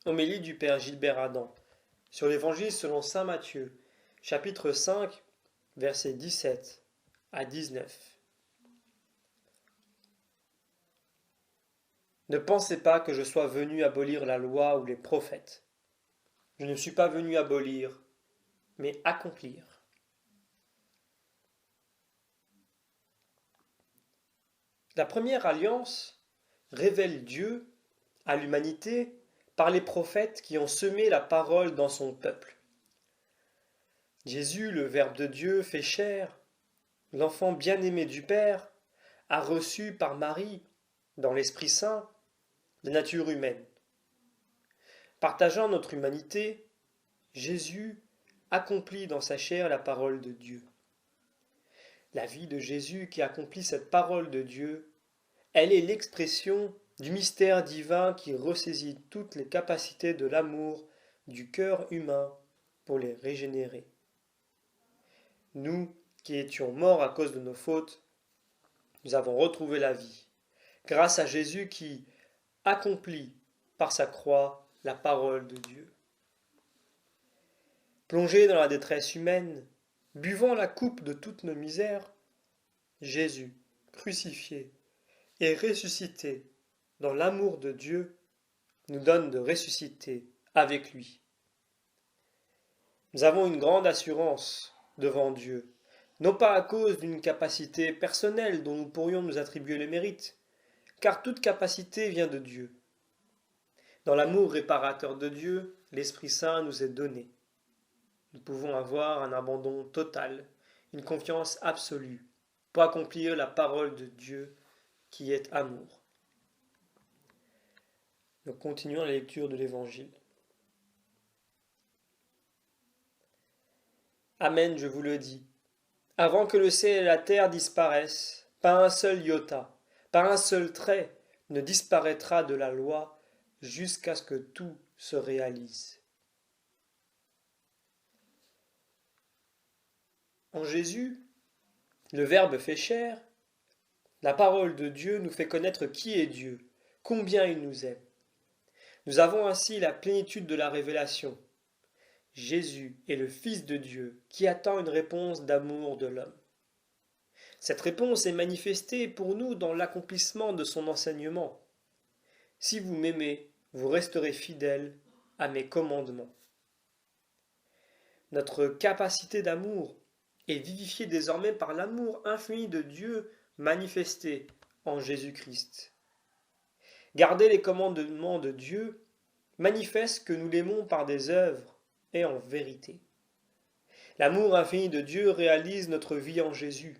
Homélie du Père Gilbert Adam sur l'Évangile selon saint Matthieu, chapitre 5, versets 17 à 19. Ne pensez pas que je sois venu abolir la loi ou les prophètes. Je ne suis pas venu abolir, mais accomplir. La première alliance révèle Dieu à l'humanité par les prophètes qui ont semé la parole dans son peuple. Jésus, le Verbe de Dieu fait chair, l'enfant bien-aimé du Père, a reçu par Marie, dans l'Esprit Saint, la nature humaine. Partageant notre humanité, Jésus accomplit dans sa chair la parole de Dieu. La vie de Jésus qui accomplit cette parole de Dieu, elle est l'expression du mystère divin qui ressaisit toutes les capacités de l'amour du cœur humain pour les régénérer. Nous, qui étions morts à cause de nos fautes, nous avons retrouvé la vie, grâce à Jésus qui accomplit par sa croix la parole de Dieu. Plongé dans la détresse humaine, buvant la coupe de toutes nos misères, Jésus, crucifié et ressuscité dans l'amour de Dieu, nous donne de ressusciter avec lui. Nous avons une grande assurance devant Dieu, non pas à cause d'une capacité personnelle dont nous pourrions nous attribuer le mérite, car toute capacité vient de Dieu. Dans l'amour réparateur de Dieu, l'Esprit Saint nous est donné. Nous pouvons avoir un abandon total, une confiance absolue, pour accomplir la parole de Dieu qui est amour. Nous continuons la lecture de l'Évangile. Amen, je vous le dis. Avant que le ciel et la terre disparaissent, pas un seul iota, pas un seul trait ne disparaîtra de la loi jusqu'à ce que tout se réalise. En Jésus, le Verbe fait chair, la parole de Dieu nous fait connaître qui est Dieu, combien il nous aime. Nous avons ainsi la plénitude de la révélation. Jésus est le Fils de Dieu qui attend une réponse d'amour de l'homme. Cette réponse est manifestée pour nous dans l'accomplissement de son enseignement. Si vous m'aimez, vous resterez fidèles à mes commandements. Notre capacité d'amour est vivifiée désormais par l'amour infini de Dieu manifesté en Jésus-Christ. Garder les commandements de Dieu manifeste que nous l'aimons par des œuvres et en vérité. L'amour infini de Dieu réalise notre vie en Jésus.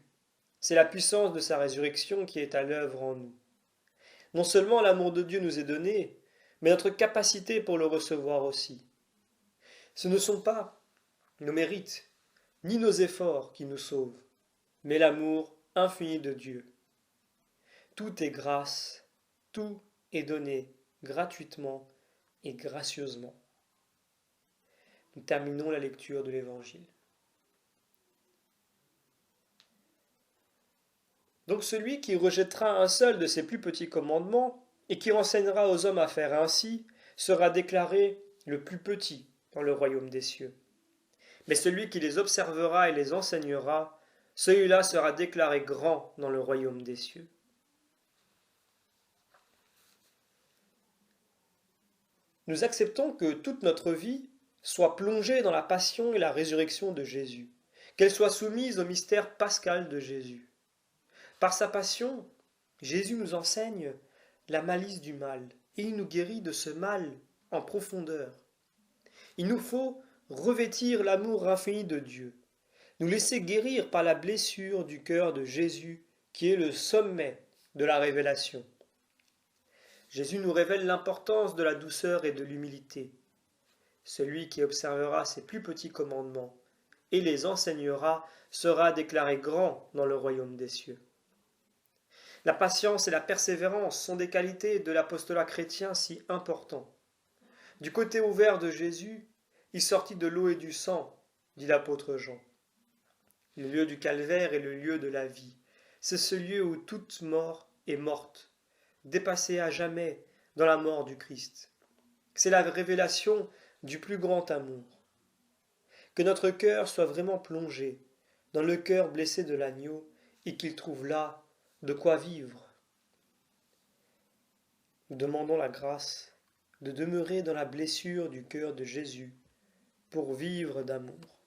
C'est la puissance de sa résurrection qui est à l'œuvre en nous. Non seulement l'amour de Dieu nous est donné, mais notre capacité pour le recevoir aussi. Ce ne sont pas nos mérites, ni nos efforts qui nous sauvent, mais l'amour infini de Dieu. Tout est grâce, tout est donné gratuitement et gracieusement. Nous terminons la lecture de l'Évangile. Donc celui qui rejettera un seul de ces plus petits commandements et qui enseignera aux hommes à faire ainsi sera déclaré le plus petit dans le royaume des cieux. Mais celui qui les observera et les enseignera, celui-là sera déclaré grand dans le royaume des cieux. Nous acceptons que toute notre vie soit plongée dans la passion et la résurrection de Jésus, qu'elle soit soumise au mystère pascal de Jésus. Par sa passion, Jésus nous enseigne la malice du mal et il nous guérit de ce mal en profondeur. Il nous faut revêtir l'amour infini de Dieu, nous laisser guérir par la blessure du cœur de Jésus qui est le sommet de la révélation. Jésus nous révèle l'importance de la douceur et de l'humilité. Celui qui observera ses plus petits commandements et les enseignera sera déclaré grand dans le royaume des cieux. La patience et la persévérance sont des qualités de l'apostolat chrétien si importants. Du côté ouvert de Jésus, il sortit de l'eau et du sang, dit l'apôtre Jean. Le lieu du calvaire est le lieu de la vie. C'est ce lieu où toute mort est morte, dépassée à jamais dans la mort du Christ. C'est la révélation du plus grand amour. Que notre cœur soit vraiment plongé dans le cœur blessé de l'agneau et qu'il trouve là de quoi vivre. Nous demandons la grâce de demeurer dans la blessure du cœur de Jésus pour vivre d'amour.